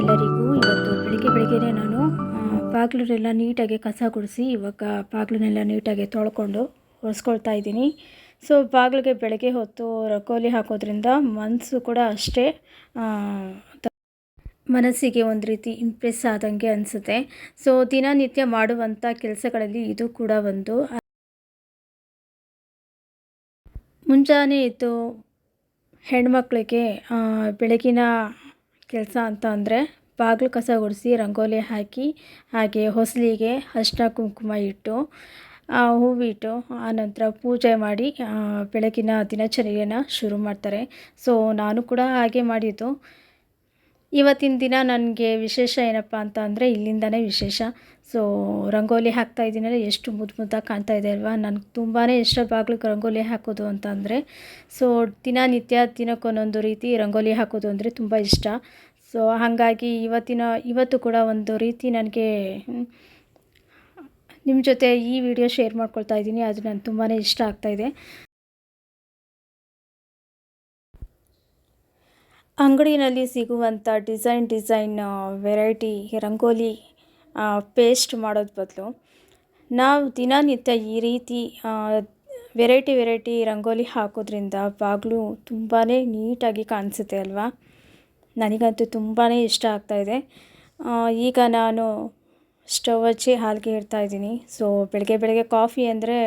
ಎಲ್ಲರಿಗೂ. ಇವತ್ತು ಬೆಳಿಗ್ಗೆನೇ ನಾನು ಬಾಗಿಲನ್ನೆಲ್ಲ ನೀಟಾಗಿ ಕಸ ಗುಡಿಸಿ ಇವಾಗ ಬಾಗಿಲನ್ನೆಲ್ಲ ನೀಟಾಗಿ ತೊಳ್ಕೊಂಡು ಒರೆಸ್ಕೊಳ್ತಾ ಇದ್ದೀನಿ. ಸೊ ಬಾಗಿಲಿಗೆ ಬೆಳಗ್ಗೆ ಹೊತ್ತು ರಂಗೋಲಿ ಹಾಕೋದ್ರಿಂದ ಮನಸ್ಸು ಕೂಡ ಅಷ್ಟೇ ಮನಸ್ಸಿಗೆ ಒಂದು ರೀತಿ ಇಂಪ್ರೆಸ್ ಆದಂಗೆ ಅನಿಸುತ್ತೆ. ಸೊ ದಿನನಿತ್ಯ ಮಾಡುವಂಥ ಕೆಲಸಗಳಲ್ಲಿ ಇದು ಕೂಡ ಒಂದು. ಮುಂಜಾನೆ ಎದ್ದು ಹೆಣ್ಮಕ್ಳಿಗೆ ಬೆಳಗಿನ ಕೆಲಸ ಅಂತ ಅಂದರೆ ಬಾಗಿಲು ಕಸ ಗುಡಿಸಿ ರಂಗೋಲಿ ಹಾಕಿ, ಹಾಗೆ ಹೊಸಲಿಗೆ ಅರಿಶಿನ ಕುಂಕುಮ ಇಟ್ಟು ಹೂವಿಟ್ಟು ಆನಂತರ ಪೂಜೆ ಮಾಡಿ ಬೆಳಗಿನ ದಿನಚರಿಯನ್ನು ಶುರು ಮಾಡ್ತಾರೆ. ಸೊ ನಾನು ಕೂಡ ಹಾಗೆ ಮಾಡಿದ್ದು. ಇವತ್ತಿನ ದಿನ ನನಗೆ ವಿಶೇಷ ಏನಪ್ಪ ಅಂತ ಅಂದರೆ ಇಲ್ಲಿಂದನೇ ವಿಶೇಷ. ಸೊ ರಂಗೋಲಿ ಹಾಕ್ತಾ ಇದ್ದೀನಲ್ಲ, ಎಷ್ಟು ಮುದ್ದಾಗಿ ಕಾಣ್ತಾ ಇದೆ ಅಲ್ವಾ. ನನಗೆ ತುಂಬಾ ಇಷ್ಟ ಬಾಗಿಲಿಗೆ ರಂಗೋಲಿ ಹಾಕೋದು ಅಂತ ಅಂದರೆ. ಸೊ ದಿನಕ್ಕೊಂದೊಂದು ರೀತಿ ರಂಗೋಲಿ ಹಾಕೋದು ಅಂದರೆ ತುಂಬ ಇಷ್ಟ. ಸೊ ಹಾಗಾಗಿ ಇವತ್ತು ಕೂಡ ಒಂದು ರೀತಿ ನನಗೆ ನಿಮ್ಮ ಜೊತೆ ಈ ವಿಡಿಯೋ ಶೇರ್ ಮಾಡ್ಕೊಳ್ತಾ ಇದ್ದೀನಿ. ಅದು ನನಗೆ ತುಂಬಾ ಇಷ್ಟ ಆಗ್ತಾಯಿದೆ. ಅಂಗಡಿಯಲ್ಲಿ ಸಿಗುವಂಥ ಡಿಸೈನ್ ವೆರೈಟಿ ರಂಗೋಲಿ ಪೇಸ್ಟ್ ಮಾಡೋದು ಬದಲು ನಾವು ದಿನನಿತ್ಯ ಈ ರೀತಿ ವೆರೈಟಿ ರಂಗೋಲಿ ಹಾಕೋದ್ರಿಂದ ಬಾಗಿಲು ತುಂಬಾ ನೀಟಾಗಿ ಕಾಣಿಸುತ್ತೆ ಅಲ್ವಾ. ನನಗಂತೂ ತುಂಬಾ ಇಷ್ಟ ಆಗ್ತಾಯಿದೆ. ಈಗ ನಾನು ಸ್ಟವ್ ಹಚ್ಚಿ ಹಾಲಿಗೆ ಇಡ್ತಾಯಿದ್ದೀನಿ. ಸೊ ಬೆಳಗ್ಗೆ ಕಾಫಿ ಅಂದರೆ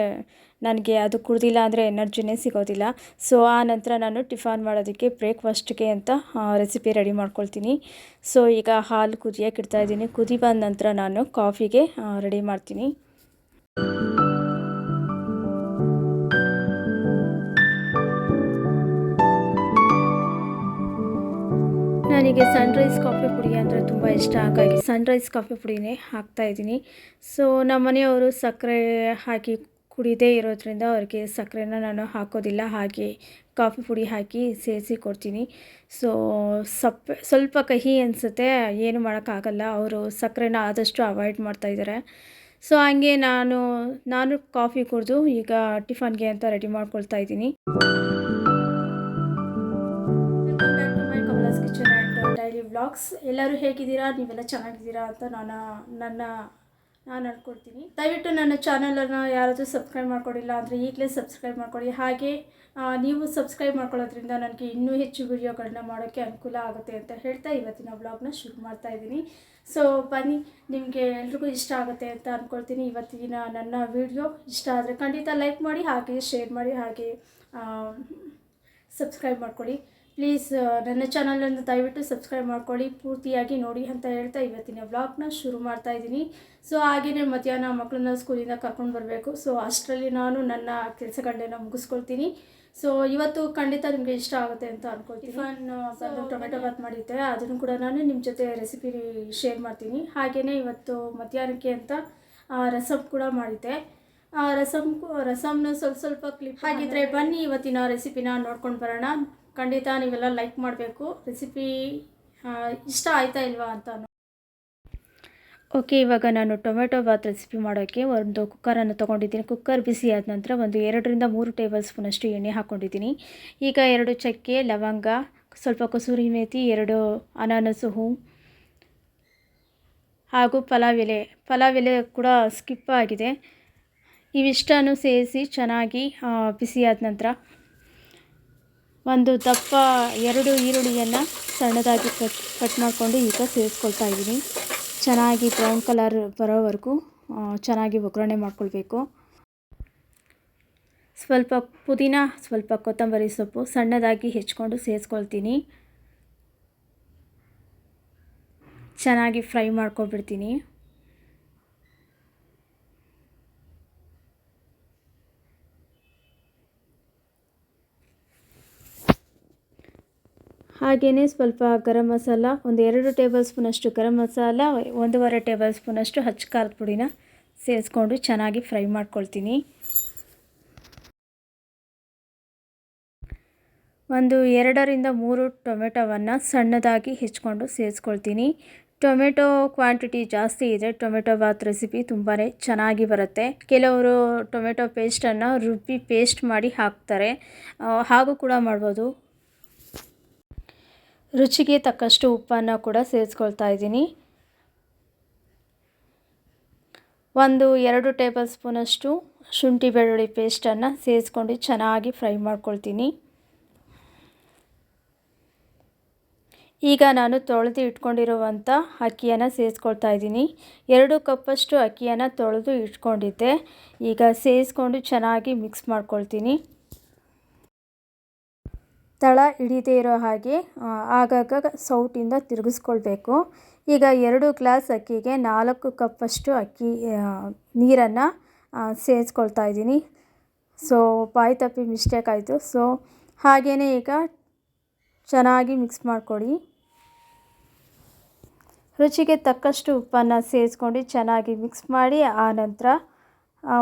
ನನಗೆ ಅದು ಕುಡ್ದಿಲ್ಲ ಅಂದರೆ ಎನರ್ಜಿನೇ ಸಿಗೋದಿಲ್ಲ. ಸೊ ಆ ನಂತರ ನಾನು ಟಿಫನ್ ಮಾಡೋದಕ್ಕೆ ಬ್ರೇಕ್ಫಾಸ್ಟ್ಗೆ ಅಂತ ರೆಸಿಪಿ ರೆಡಿ ಮಾಡ್ಕೊಳ್ತೀನಿ. ಸೊ ಈಗ ಹಾಲು ಕುದಿಯೋಕೆ ಇಡ್ತಾಯಿದ್ದೀನಿ. ಕುದಿ ಬಂದ ನಂತರ ನಾನು ಕಾಫಿಗೆ ರೆಡಿ ಮಾಡ್ತೀನಿ. ನನಗೆ ಸನ್ರೈಸ್ ಕಾಫಿ ಪುಡಿ ಅಂದರೆ ತುಂಬ ಇಷ್ಟ. ಹಾಗಾಗಿ ಸನ್ರೈಸ್ ಕಾಫಿ ಪುಡಿನೇ ಹಾಕ್ತಾಯಿದ್ದೀನಿ. ಸೊ ನಮ್ಮ ಮನೆಯವರು ಸಕ್ಕರೆ ಹಾಕಿ ಕುಡಿದೇ ಇರೋದ್ರಿಂದ ಅವ್ರಿಗೆ ಸಕ್ಕರೆನ ನಾನು ಹಾಕೋದಿಲ್ಲ. ಹಾಗೆ ಕಾಫಿ ಪುಡಿ ಹಾಕಿ ಸೇರಿಸಿ ಕೊಡ್ತೀನಿ. ಸೊ ಸ್ವಲ್ಪ ಕಹಿ ಅನಿಸುತ್ತೆ, ಏನು ಮಾಡೋಕ್ಕಾಗಲ್ಲ. ಅವರು ಸಕ್ಕರೆನ ಆದಷ್ಟು ಅವಾಯ್ಡ್ ಮಾಡ್ತಾಯಿದ್ದಾರೆ. ಸೊ ಹಂಗೆ ನಾನು ಕಾಫಿ ಕುಡಿದು ಈಗ ಟಿಫನ್ಗೆ ಅಂತ ರೆಡಿ ಮಾಡ್ಕೊಳ್ತಾ ಇದ್ದೀನಿ. Kitchen and daily vlogs. ಎಲ್ಲರೂ ಹೇಗಿದ್ದೀರಾ? ನೀವೆಲ್ಲ ಚೆನ್ನಾಗಿದ್ದೀರಾ ಅಂತ ನಾನು ಅನ್ಕೊಳ್ತೀನಿ. ದಯವಿಟ್ಟು ನನ್ನ ಚಾನಲನ್ನು ಯಾರಾದರೂ ಸಬ್ಸ್ಕ್ರೈಬ್ ಮಾಡ್ಕೊಂಡಿಲ್ಲ ಅಂದರೆ ಈಗಲೇ ಸಬ್ಸ್ಕ್ರೈಬ್ ಮಾಡ್ಕೊಳ್ಳಿ. ಹಾಗೆ ನೀವು ಸಬ್ಸ್ಕ್ರೈಬ್ ಮಾಡ್ಕೊಳ್ಳೋದ್ರಿಂದ ನನಗೆ ಇನ್ನೂ ಹೆಚ್ಚು ವಿಡಿಯೋಗಳನ್ನ ಮಾಡೋಕ್ಕೆ ಅನುಕೂಲ ಆಗುತ್ತೆ ಅಂತ ಹೇಳ್ತಾ ಇವತ್ತಿನ ವ್ಲಾಗ್ನ ಶುರು ಮಾಡ್ತಾ ಇದ್ದೀನಿ. ಸೊ ಬನ್ನಿ, ನಿಮಗೆ ಎಲ್ರಿಗೂ ಇಷ್ಟ ಆಗುತ್ತೆ ಅಂತ ಅಂದ್ಕೊಳ್ತೀನಿ. ಇವತ್ತಿನ ನನ್ನ ವಿಡಿಯೋ ಇಷ್ಟ ಆದರೆ ಖಂಡಿತ ಲೈಕ್ ಮಾಡಿ, ಹಾಗೆ ಶೇರ್ ಮಾಡಿ, ಹಾಗೆ ಸಬ್ಸ್ಕ್ರೈಬ್ ಮಾಡ್ಕೊಳ್ಳಿ ಪ್ಲೀಸ್. ನನ್ನ ಚಾನಲನ್ನು ದಯವಿಟ್ಟು ಸಬ್ಸ್ಕ್ರೈಬ್ ಮಾಡ್ಕೊಳ್ಳಿ, ಪೂರ್ತಿಯಾಗಿ ನೋಡಿ ಅಂತ ಹೇಳ್ತಾ ಇವತ್ತಿನ ವ್ಲಾಗ್ನ ಶುರು ಮಾಡ್ತಾ ಇದ್ದೀನಿ. ಸೊ ಹಾಗೆಯೇ ಮಧ್ಯಾಹ್ನ ಮಕ್ಕಳನ್ನ ಸ್ಕೂಲಿಂದ ಕರ್ಕೊಂಡು ಬರಬೇಕು. ಸೊ ಅಷ್ಟರಲ್ಲಿ ನಾನು ನನ್ನ ಕೆಲಸಗಳನ್ನೆಲ್ಲ ಮುಗಿಸ್ಕೊಳ್ತೀನಿ. ಸೊ ಇವತ್ತು ಖಂಡಿತ ನಿಮಗೆ ಇಷ್ಟ ಆಗುತ್ತೆ ಅಂತ ಅಂದ್ಕೊಳ್ತೀನಿ. ಬಂದು ಟೊಮೆಟೊ ಬಾತ್ ಮಾಡಿದ್ದೆ, ಅದನ್ನು ಕೂಡ ನಾನು ನಿಮ್ಮ ಜೊತೆ ರೆಸಿಪಿ ಶೇರ್ ಮಾಡ್ತೀನಿ. ಹಾಗೆಯೇ ಇವತ್ತು ಮಧ್ಯಾಹ್ನಕ್ಕೆ ಅಂತ ರಸಮ್ ಕೂಡ ಮಾಡಿದ್ದೆ. ರಸಮ್ನ ಸ್ವಲ್ಪ ಕ್ಲಿಪ್ ಹಾಗಿದ್ರೆ ಬನ್ನಿ ಇವತ್ತಿನ ರೆಸಿಪಿನ ನೋಡ್ಕೊಂಡು ಬರೋಣ. ಖಂಡಿತ ನೀವೆಲ್ಲ ಲೈಕ್ ಮಾಡಬೇಕು. ರೆಸಿಪಿ ಇಷ್ಟ ಆಯ್ತಾ ಇಲ್ವಾ ಅಂತ. ಓಕೆ, ಇವಾಗ ನಾನು ಟೊಮೆಟೊ ಬಾತ್ ರೆಸಿಪಿ ಮಾಡೋಕ್ಕೆ ಒಂದು ಕುಕ್ಕರನ್ನು ತೊಗೊಂಡಿದ್ದೀನಿ. ಕುಕ್ಕರ್ ಬಿಸಿ ಆದ ನಂತರ ಒಂದು 2 ರಿಂದ 3 ಟೇಬಲ್ ಸ್ಪೂನಷ್ಟು ಎಣ್ಣೆ ಹಾಕ್ಕೊಂಡಿದ್ದೀನಿ. ಈಗ 2 ಚಕ್ಕೆ, ಲವಂಗ, ಸ್ವಲ್ಪ ಕಸೂರಿ ಮೇಥಿ, 2 ಅನಾನಸು ಹೂ ಹಾಗೂ ಪಲಾವ್ ಎಲೆ ಕೂಡ ಸ್ಕಿಪ್ ಆಗಿದೆ. ಇವಿಷ್ಟನ್ನು ಸೇರಿಸಿ ಚೆನ್ನಾಗಿ ಬಿಸಿಯಾದ ನಂತರ ಒಂದು ದಪ್ಪ 2 ಈರುಳ್ಳಿಯನ್ನು ಸಣ್ಣದಾಗಿ ಕಟ್ ಮಾಡಿಕೊಂಡು ಈಗ ಸೇರಿಸ್ಕೊಳ್ತಾ ಇದ್ದೀನಿ. ಚೆನ್ನಾಗಿ ಬ್ರೌನ್ ಕಲರ್ ಬರೋವರೆಗೂ ಚೆನ್ನಾಗಿ ಒಗ್ಗರಣೆ ಮಾಡ್ಕೊಳ್ಬೇಕು. ಸ್ವಲ್ಪ ಪುದೀನ, ಸ್ವಲ್ಪ ಕೊತ್ತಂಬರಿ ಸೊಪ್ಪು ಸಣ್ಣದಾಗಿ ಹೆಚ್ಚಿಕೊಂಡು ಸೇರಿಸ್ಕೊಳ್ತೀನಿ. ಚೆನ್ನಾಗಿ ಫ್ರೈ ಮಾಡ್ಕೊಬಿಡ್ತೀನಿ. ಹಾಗೆಯೇ ಸ್ವಲ್ಪ ಗರಂ ಮಸಾಲ, ಒಂದು 2 ಟೇಬಲ್ ಸ್ಪೂನಷ್ಟು ಗರಂ ಮಸಾಲ, 1.5 ಟೇಬಲ್ ಸ್ಪೂನಷ್ಟು ಹಚ್ಚ ಖಾರದ ಪುಡಿನ ಸೇರಿಸ್ಕೊಂಡು ಚೆನ್ನಾಗಿ ಫ್ರೈ ಮಾಡ್ಕೊಳ್ತೀನಿ. ಒಂದು 2 ರಿಂದ 3 ಟೊಮೆಟೊವನ್ನು ಸಣ್ಣದಾಗಿ ಹೆಚ್ಚಿಕೊಂಡು ಸೇರಿಸ್ಕೊಳ್ತೀನಿ. ಟೊಮೆಟೊ ಕ್ವಾಂಟಿಟಿ ಜಾಸ್ತಿ ಇದೆ. ಟೊಮೆಟೊ ಬಾತ್ ರೆಸಿಪಿ ತುಂಬಾ ಚೆನ್ನಾಗಿ ಬರುತ್ತೆ. ಕೆಲವರು ಟೊಮೆಟೊ ಪೇಸ್ಟನ್ನು ರುಬ್ಬಿ ಪೇಸ್ಟ್ ಮಾಡಿ ಹಾಕ್ತಾರೆ, ಹಾಗೂ ಕೂಡ ಮಾಡ್ಬೋದು. ರುಚಿಗೆ ತಕ್ಕಷ್ಟು ಉಪ್ಪನ್ನು ಕೂಡ ಸೇರಿಸ್ಕೊಳ್ತಾ ಇದ್ದೀನಿ. 2 ಟೇಬಲ್ ಸ್ಪೂನಷ್ಟು ಶುಂಠಿ ಬೆಳ್ಳುಳ್ಳಿ ಪೇಸ್ಟನ್ನು ಸೇರಿಸ್ಕೊಂಡು ಚೆನ್ನಾಗಿ ಫ್ರೈ ಮಾಡ್ಕೊಳ್ತೀನಿ. ಈಗ ನಾನು ತೊಳೆದು ಇಟ್ಕೊಂಡಿರುವಂಥ ಅಕ್ಕಿಯನ್ನು ಸೇರಿಸ್ಕೊಳ್ತಾ ಇದ್ದೀನಿ. 2 ಕಪ್ಪಷ್ಟು ಅಕ್ಕಿಯನ್ನು ತೊಳೆದು ಇಟ್ಕೊಂಡಿದ್ದೆ. ಈಗ ಸೇರಿಸ್ಕೊಂಡು ಚೆನ್ನಾಗಿ ಮಿಕ್ಸ್ ಮಾಡ್ಕೊಳ್ತೀನಿ. ತಳ ಹಿಡಿದೇ ಇರೋ ಹಾಗೆ ಆಗಾಗ ಸೌಟಿಂದ ತಿರುಗಿಸ್ಕೊಳ್ಬೇಕು. ಈಗ 2 ಗ್ಲಾಸ್ ಅಕ್ಕಿಗೆ 4 ಕಪ್ಪಷ್ಟು ನೀರನ್ನು ಸೇರಿಸ್ಕೊಳ್ತಾ ಇದ್ದೀನಿ. ಸೊ ಬಾಯಿ ತಪ್ಪಿ ಮಿಸ್ಟೇಕ್ ಆಯಿತು. ಸೊ ಹಾಗೆಯೇ ಈಗ ಚೆನ್ನಾಗಿ ಮಿಕ್ಸ್ ಮಾಡಿಕೊಡಿ. ರುಚಿಗೆ ತಕ್ಕಷ್ಟು ಉಪ್ಪನ್ನು ಸೇರಿಸ್ಕೊಂಡು ಚೆನ್ನಾಗಿ ಮಿಕ್ಸ್ ಮಾಡಿ ಆನಂತರ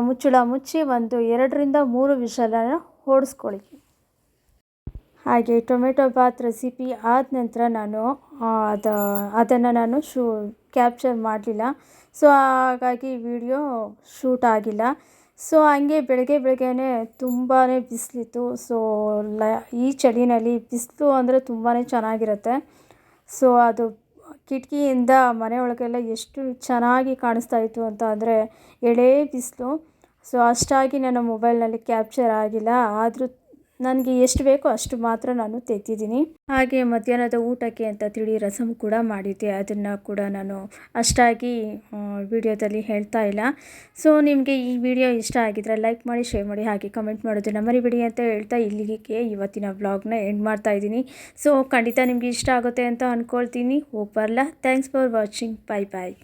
ಮುಚ್ಚಳ ಮುಚ್ಚಿ 2 ರಿಂದ 3 ವಿಷಲನ್ನು ಓಡಿಸ್ಕೊಳ್ಳಿ. ಹಾಗೆ ಟೊಮೆಟೊ ಬಾತ್ ರೆಸಿಪಿ ಆದ ನಂತರ ನಾನು ಅದನ್ನು ಕ್ಯಾಪ್ಚರ್ ಮಾಡಲಿಲ್ಲ. ಸೊ ಹಾಗಾಗಿ ವಿಡಿಯೋ ಶೂಟ್ ಆಗಿಲ್ಲ. ಸೊ ಹಂಗೆ ಬೆಳಗ್ಗೆನೇ ತುಂಬಾ ಬಿಸಿಲಿತ್ತು. ಸೊ ಈ ಚಳಿನಲ್ಲಿ ಬಿಸಿಲು ಅಂದರೆ ತುಂಬಾ ಚೆನ್ನಾಗಿರುತ್ತೆ. ಸೊ ಅದು ಕಿಟಕಿಯಿಂದ ಮನೆ ಒಳಗೆಲ್ಲ ಎಷ್ಟು ಚೆನ್ನಾಗಿ ಕಾಣಿಸ್ತಾ ಇತ್ತು ಅಂತ ಅಂದರೆ ಎಳೆ ಬಿಸಿಲು. ಸೊ ಅಷ್ಟಾಗಿ ನನ್ನ ಮೊಬೈಲ್ನಲ್ಲಿ ಕ್ಯಾಪ್ಚರ್ ಆಗಿಲ್ಲ. ಆದರೂ ನನಗೆ ಎಷ್ಟು ಬೇಕೋ ಅಷ್ಟು ಮಾತ್ರ ನಾನು ತೆಗೆದಿದ್ದೀನಿ. ಹಾಗೆ ಮಧ್ಯಾಹ್ನದ ಊಟಕ್ಕೆ ಅಂತ ತಿಳಿ ರಸಮ್ ಕೂಡ ಮಾಡಿದ್ದೆ. ಅದನ್ನು ಕೂಡ ನಾನು ಅಷ್ಟಾಗಿ ವಿಡಿಯೋದಲ್ಲಿ ಹೇಳ್ತಾ ಇಲ್ಲ. ಸೊ ನಿಮಗೆ ಈ ವಿಡಿಯೋ ಇಷ್ಟ ಆಗಿದ್ರೆ ಲೈಕ್ ಮಾಡಿ, ಶೇರ್ ಮಾಡಿ, ಹಾಗೆ ಕಮೆಂಟ್ ಮಾಡೋದನ್ನು ಮರಿಬೇಡಿ ಅಂತ ಹೇಳ್ತಾ ಇಲ್ಲಿಗೆ ಇವತ್ತಿನ ವ್ಲಾಗ್ನ ಎಂಡ್ ಮಾಡ್ತಾ ಇದ್ದೀನಿ. ಸೊ ಖಂಡಿತ ನಿಮಗೆ ಇಷ್ಟ ಆಗುತ್ತೆ ಅಂತ ಅಂದ್ಕೊಳ್ತೀನಿ. ಹೋಗಿ ಬರಲ್ಲ. Thanks for watching. Bye bye.